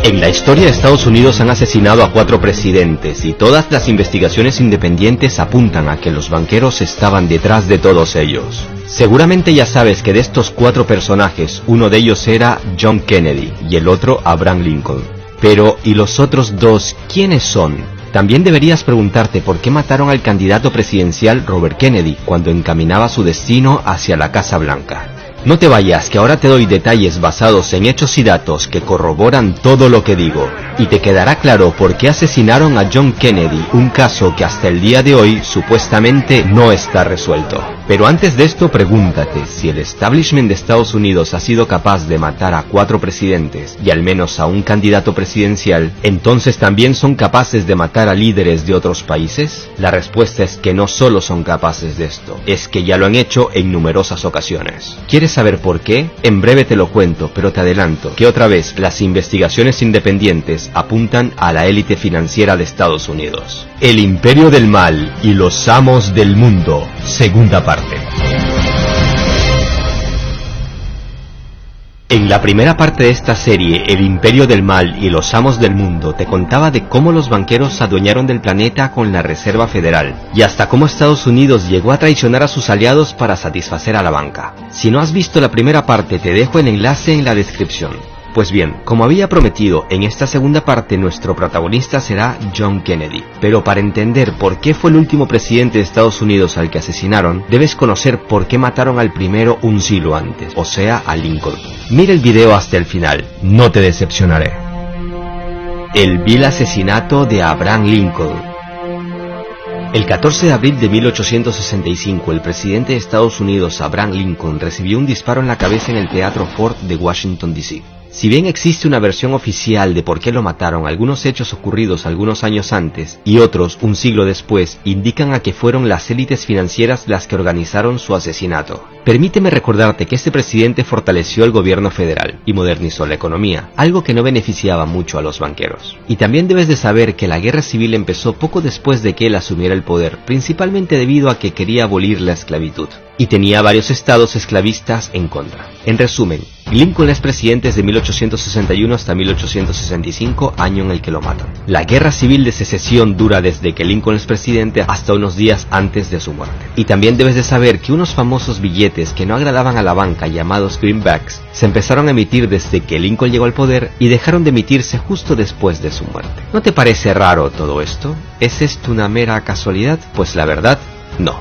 En la historia de Estados Unidos han asesinado a 4 presidentes y todas las investigaciones independientes apuntan a que los banqueros estaban detrás de todos ellos. Seguramente ya sabes que de estos 4 personajes, uno de ellos era John Kennedy y el otro Abraham Lincoln. Pero, ¿y los otros 2 quiénes son? También deberías preguntarte por qué mataron al candidato presidencial Robert Kennedy cuando encaminaba su destino hacia la Casa Blanca. No te vayas, que ahora te doy detalles basados en hechos y datos que corroboran todo lo que digo. Y te quedará claro por qué asesinaron a John Kennedy, un caso que hasta el día de hoy supuestamente no está resuelto. Pero antes de esto pregúntate, si el establishment de Estados Unidos ha sido capaz de matar a 4 presidentes y al menos a un candidato presidencial, ¿entonces también son capaces de matar a líderes de otros países? La respuesta es que no solo son capaces de esto, es que ya lo han hecho en numerosas ocasiones. ¿Quieres saber por qué? En breve te lo cuento, pero te adelanto que otra vez las investigaciones independientes apuntan a la élite financiera de Estados Unidos. El imperio del mal y los amos del mundo, segunda parte. En la primera parte de esta serie, El Imperio del Mal y los Amos del Mundo, te contaba de cómo los banqueros se adueñaron del planeta con la Reserva Federal, y hasta cómo Estados Unidos llegó a traicionar a sus aliados para satisfacer a la banca. Si no has visto la primera parte, te dejo el enlace en la descripción. Pues bien, como había prometido, en esta segunda parte nuestro protagonista será John Kennedy. Pero para entender por qué fue el último presidente de Estados Unidos al que asesinaron, debes conocer por qué mataron al primero un siglo antes, o sea, a Lincoln. Mira el video hasta el final, no te decepcionaré. El vil asesinato de Abraham Lincoln. El 14 de abril de 1865, el presidente de Estados Unidos, Abraham Lincoln, recibió un disparo en la cabeza en el Teatro Ford de Washington, D.C. Si bien existe una versión oficial de por qué lo mataron, algunos hechos ocurridos algunos años antes y otros un siglo después indican a que fueron las élites financieras las que organizaron su asesinato. Permíteme recordarte que este presidente fortaleció el gobierno federal y modernizó la economía, algo que no beneficiaba mucho a los banqueros. Y también debes de saber que la guerra civil empezó poco después de que él asumiera el poder, principalmente debido a que quería abolir la esclavitud. Y tenía varios estados esclavistas en contra. En resumen, Lincoln es presidente desde 1861 hasta 1865, año en el que lo matan. La guerra civil de secesión dura desde que Lincoln es presidente hasta unos días antes de su muerte. Y también debes de saber que unos famosos billetes que no agradaban a la banca, llamados greenbacks, se empezaron a emitir desde que Lincoln llegó al poder y dejaron de emitirse justo después de su muerte. ¿No te parece raro todo esto? ¿Es esto una mera casualidad? Pues la verdad, no.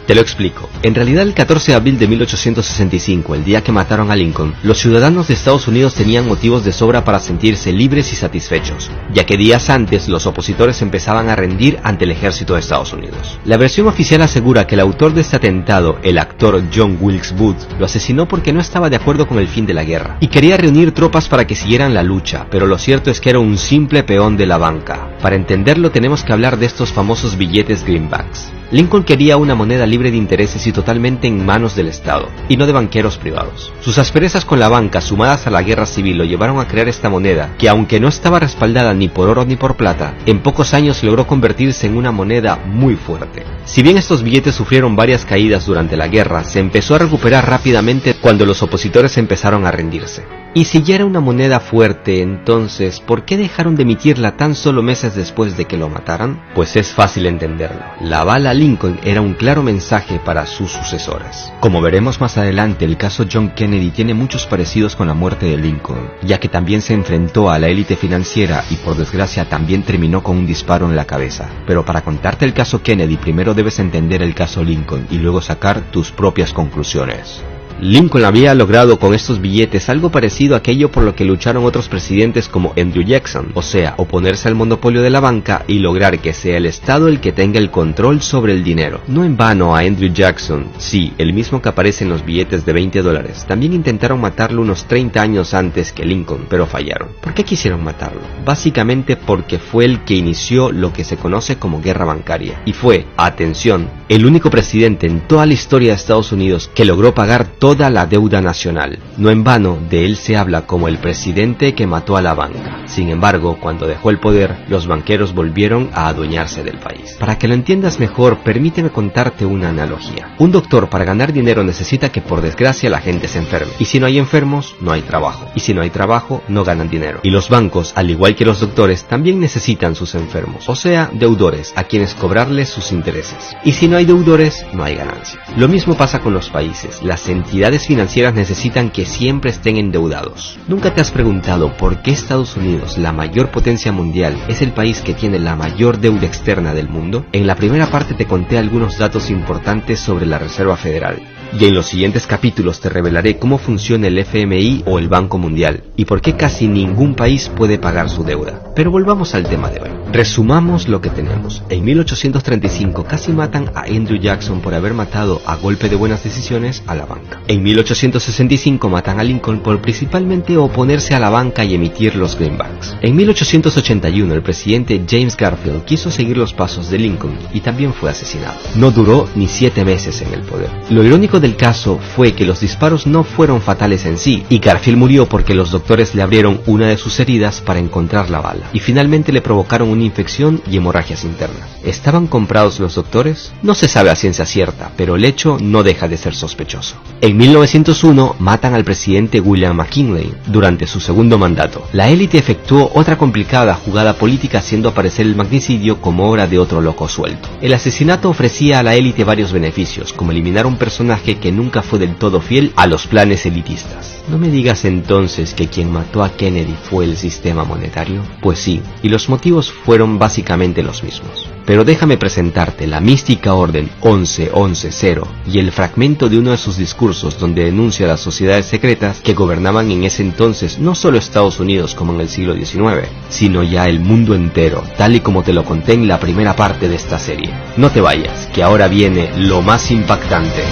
Te lo explico. En realidad, el 14 de abril de 1865, el día que mataron a Lincoln, los ciudadanos de Estados Unidos tenían motivos de sobra para sentirse libres y satisfechos, ya que días antes los opositores empezaban a rendir ante el ejército de Estados Unidos. La versión oficial asegura que el autor de este atentado, el actor John Wilkes Booth, lo asesinó porque no estaba de acuerdo con el fin de la guerra y quería reunir tropas para que siguieran la lucha, pero lo cierto es que era un simple peón de la banca. Para entenderlo tenemos que hablar de estos famosos billetes greenbacks. Lincoln quería una moneda libre de intereses y totalmente en manos del Estado, y no de banqueros privados. Sus asperezas con la banca, sumadas a la guerra civil, lo llevaron a crear esta moneda, que aunque no estaba respaldada ni por oro ni por plata, en pocos años logró convertirse en una moneda muy fuerte. Si bien estos billetes sufrieron varias caídas durante la guerra, se empezó a recuperar rápidamente cuando los opositores empezaron a rendirse. Y si ya era una moneda fuerte, entonces, ¿por qué dejaron de emitirla tan solo meses después de que lo mataran? Pues es fácil entenderlo. La bala Lincoln era un claro mensaje para sus sucesores. Como veremos más adelante, el caso John Kennedy tiene muchos parecidos con la muerte de Lincoln, ya que también se enfrentó a la élite financiera y por desgracia también terminó con un disparo en la cabeza. Pero para contarte el caso Kennedy, primero debes entender el caso Lincoln y luego sacar tus propias conclusiones. Lincoln había logrado con estos billetes algo parecido a aquello por lo que lucharon otros presidentes como Andrew Jackson, o sea, oponerse al monopolio de la banca y lograr que sea el Estado el que tenga el control sobre el dinero. No en vano a Andrew Jackson, sí, el mismo que aparece en los billetes de $20, también intentaron matarlo unos 30 años antes que Lincoln, pero fallaron. ¿Por qué quisieron matarlo? Básicamente porque fue el que inició lo que se conoce como guerra bancaria, y fue, atención, el único presidente en toda la historia de Estados Unidos que logró pagar todo toda la deuda nacional. No en vano, de él se habla como el presidente que mató a la banca. Sin embargo, cuando dejó el poder, los banqueros volvieron a adueñarse del país. Para que lo entiendas mejor, permíteme contarte una analogía. Un doctor para ganar dinero necesita que por desgracia la gente se enferme. Y si no hay enfermos, no hay trabajo. Y si no hay trabajo, no ganan dinero. Y los bancos, al igual que los doctores, también necesitan sus enfermos. O sea, deudores, a quienes cobrarles sus intereses. Y si no hay deudores, no hay ganancia. Lo mismo pasa con los países. Las entidades financieras necesitan que siempre estén endeudados. ¿Nunca te has preguntado por qué Estados Unidos, la mayor potencia mundial, es el país que tiene la mayor deuda externa del mundo? En la primera parte te conté algunos datos importantes sobre la Reserva Federal. Y en los siguientes capítulos te revelaré cómo funciona el FMI o el Banco Mundial y por qué casi ningún país puede pagar su deuda. Pero volvamos al tema de hoy. Resumamos lo que tenemos. En 1835 casi matan a Andrew Jackson por haber matado a golpe de buenas decisiones a la banca. En 1865 matan a Lincoln por principalmente oponerse a la banca y emitir los greenbacks. En 1881 el presidente James Garfield quiso seguir los pasos de Lincoln y también fue asesinado. No duró ni 7 meses en el poder. Lo irónico del caso fue que los disparos no fueron fatales en sí, y Garfield murió porque los doctores le abrieron una de sus heridas para encontrar la bala, y finalmente le provocaron una infección y hemorragias internas. ¿Estaban comprados los doctores? No se sabe a ciencia cierta, pero el hecho no deja de ser sospechoso. En 1901 matan al presidente William McKinley durante su segundo mandato. La élite efectuó otra complicada jugada política haciendo aparecer el magnicidio como obra de otro loco suelto. El asesinato ofrecía a la élite varios beneficios, como eliminar un personaje que nunca fue del todo fiel a los planes elitistas. ¿No me digas entonces que quien mató a Kennedy fue el sistema monetario? Pues sí, y los motivos fueron básicamente los mismos. Pero déjame presentarte la mística orden 11-11-0 y el fragmento de uno de sus discursos donde denuncia a las sociedades secretas que gobernaban en ese entonces no solo Estados Unidos como en el siglo XIX, sino ya el mundo entero, tal y como te lo conté en la primera parte de esta serie. No te vayas, que ahora viene lo más impactante.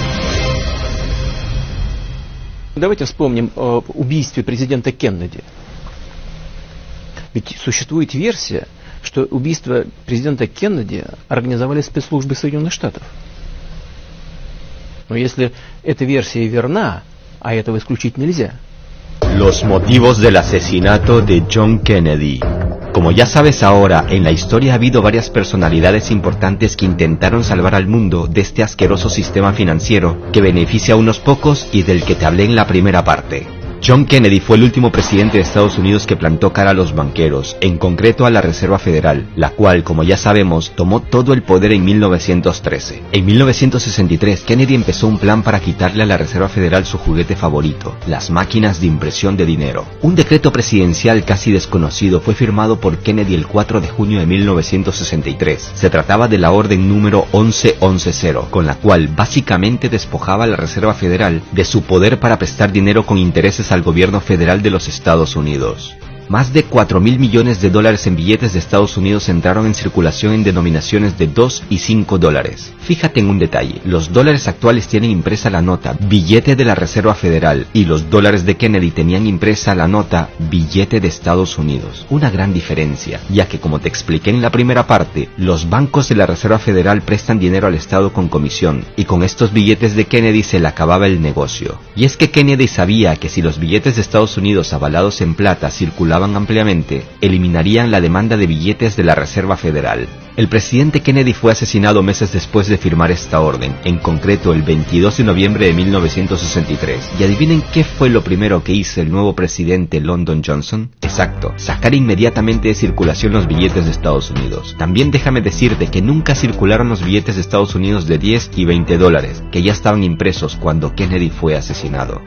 Давайте вспомним о убийстве президента Кеннеди. Ведь существует версия, что убийство президента Кеннеди организовали спецслужбы Соединенных Штатов. Но если эта версия верна, а этого исключить нельзя. Los motivos del asesinato de John Kennedy. Como ya sabes ahora, en la historia ha habido varias personalidades importantes que intentaron salvar al mundo de este asqueroso sistema financiero que beneficia a unos pocos y del que te hablé en la primera parte. John Kennedy fue el último presidente de Estados Unidos que plantó cara a los banqueros, en concreto a la Reserva Federal, la cual, como ya sabemos, tomó todo el poder en 1913. En 1963, Kennedy empezó un plan para quitarle a la Reserva Federal su juguete favorito, las máquinas de impresión de dinero. Un decreto presidencial casi desconocido fue firmado por Kennedy el 4 de junio de 1963. Se trataba de la orden número 11-11-0, con la cual básicamente despojaba a la Reserva Federal de su poder para prestar dinero con intereses al gobierno federal de los Estados Unidos. Más de 4.000 millones de dólares en billetes de Estados Unidos entraron en circulación en denominaciones de 2 y 5 dólares. Fíjate en un detalle, los dólares actuales tienen impresa la nota billete de la Reserva Federal y los dólares de Kennedy tenían impresa la nota billete de Estados Unidos. Una gran diferencia, ya que como te expliqué en la primera parte, los bancos de la Reserva Federal prestan dinero al Estado con comisión y con estos billetes de Kennedy se le acababa el negocio. Y es que Kennedy sabía que si los billetes de Estados Unidos avalados en plata circulaban ampliamente, eliminarían la demanda de billetes de la Reserva Federal. El presidente Kennedy fue asesinado meses después de firmar esta orden, en concreto el 22 de noviembre de 1963. ¿Y adivinen qué fue lo primero que hizo el nuevo presidente Lyndon Johnson? Exacto, sacar inmediatamente de circulación los billetes de Estados Unidos. También déjame decirte que nunca circularon los billetes de Estados Unidos de 10 y 20 dólares, que ya estaban impresos cuando Kennedy fue asesinado.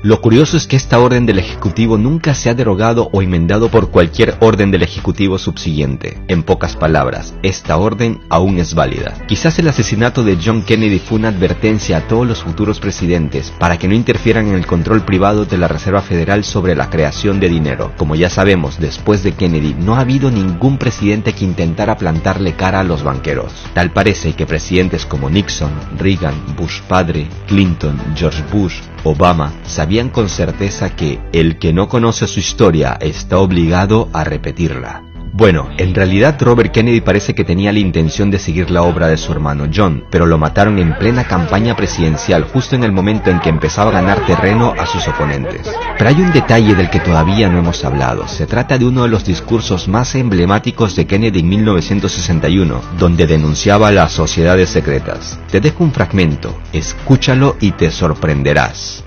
Lo curioso es que esta orden del Ejecutivo nunca se ha derogado o enmendado por cualquier orden del Ejecutivo subsiguiente. En pocas palabras, esta orden aún es válida. Quizás el asesinato de John Kennedy fue una advertencia a todos los futuros presidentes para que no interfieran en el control privado de la Reserva Federal sobre la creación de dinero. Como ya sabemos, después de Kennedy no ha habido ningún presidente que intentara plantarle cara a los banqueros. Tal parece que presidentes como Nixon, Reagan, Bush padre, Clinton, George Bush, Obama sabían con certeza que el que no conoce su historia está obligado a repetirla. Bueno, en realidad Robert Kennedy parece que tenía la intención de seguir la obra de su hermano John, pero lo mataron en plena campaña presidencial, justo en el momento en que empezaba a ganar terreno a sus oponentes. Pero hay un detalle del que todavía no hemos hablado. Se trata de uno de los discursos más emblemáticos de Kennedy en 1961, donde denunciaba las sociedades secretas. Te dejo un fragmento, escúchalo y te sorprenderás.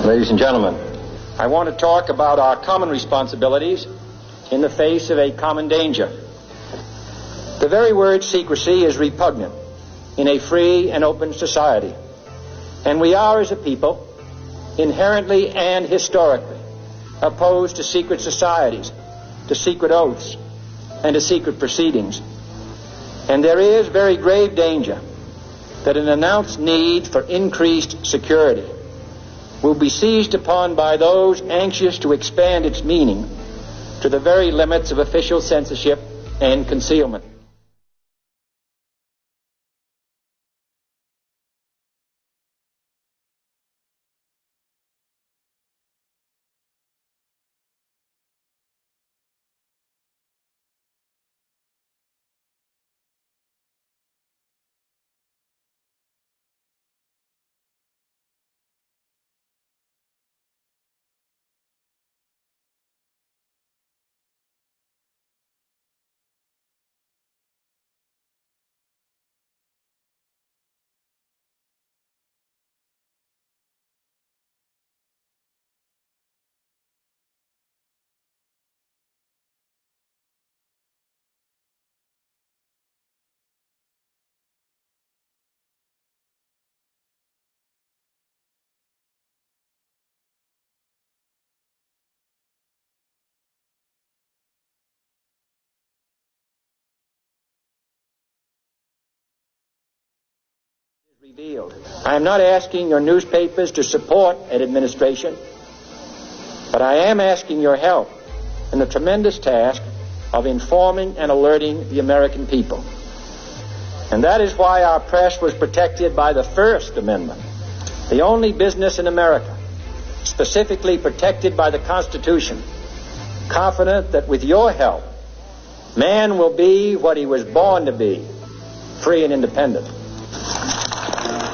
Ladies and gentlemen, I want to talk about our common responsibilities in the face of a common danger. The very word secrecy is repugnant in a free and open society. And we are, as a people, inherently and historically opposed to secret societies, to secret oaths, and to secret proceedings. And there is very grave danger that an announced need for increased security will be seized upon by those anxious to expand its meaning to the very limits of official censorship and concealment. Revealed. I am not asking your newspapers to support an administration, but I am asking your help in the tremendous task of informing and alerting the American people. And that is why our press was protected by the First Amendment, the only business in America specifically protected by the Constitution, confident that with your help, man will be what he was born to be, free and independent.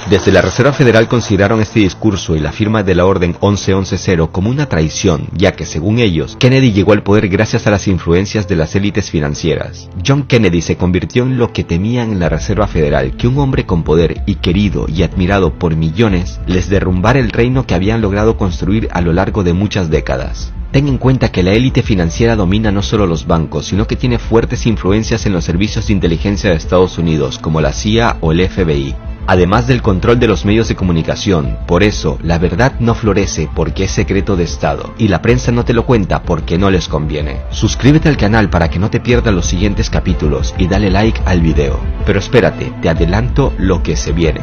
Desde la Reserva Federal consideraron este discurso y la firma de la Orden 1110 como una traición, ya que según ellos, Kennedy llegó al poder gracias a las influencias de las élites financieras. John Kennedy se convirtió en lo que temían en la Reserva Federal, que un hombre con poder y querido y admirado por millones les derrumbara el reino que habían logrado construir a lo largo de muchas décadas. Ten en cuenta que la élite financiera domina no solo los bancos, sino que tiene fuertes influencias en los servicios de inteligencia de Estados Unidos, como la CIA o el FBI. Además del control de los medios de comunicación. Por eso, la verdad no florece porque es secreto de Estado, y la prensa no te lo cuenta porque no les conviene. Suscríbete al canal para que no te pierdas los siguientes capítulos y dale like al video. Pero espérate, te adelanto lo que se viene.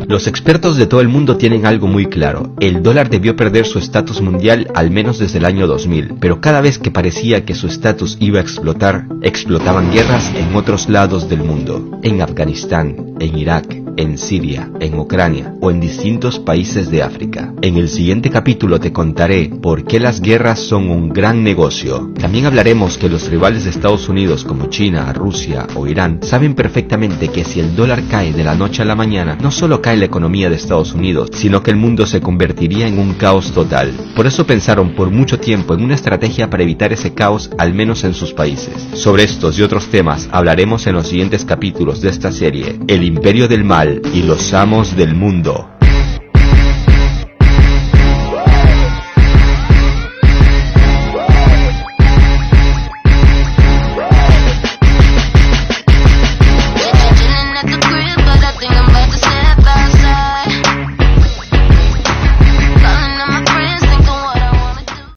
Los expertos de todo el mundo tienen algo muy claro. El dólar debió perder su estatus mundial al menos desde el año 2000, pero cada vez que parecía que su estatus iba a explotar, explotaban guerras en otros lados del mundo. En Afganistán, en Irak, en Siria, en Ucrania o en distintos países de África. En el siguiente capítulo te contaré por qué las guerras son un gran negocio. También hablaremos que los rivales de Estados Unidos como China, Rusia o Irán saben perfectamente que si el dólar cae de la noche a la mañana, no solo cae la economía de Estados Unidos, sino que el mundo se convertiría en un caos total. Por eso pensaron por mucho tiempo en una estrategia para evitar ese caos, al menos en sus países. Sobre estos y otros temas hablaremos en los siguientes capítulos de esta serie, El Imperio del Mal y los Amos del Mundo.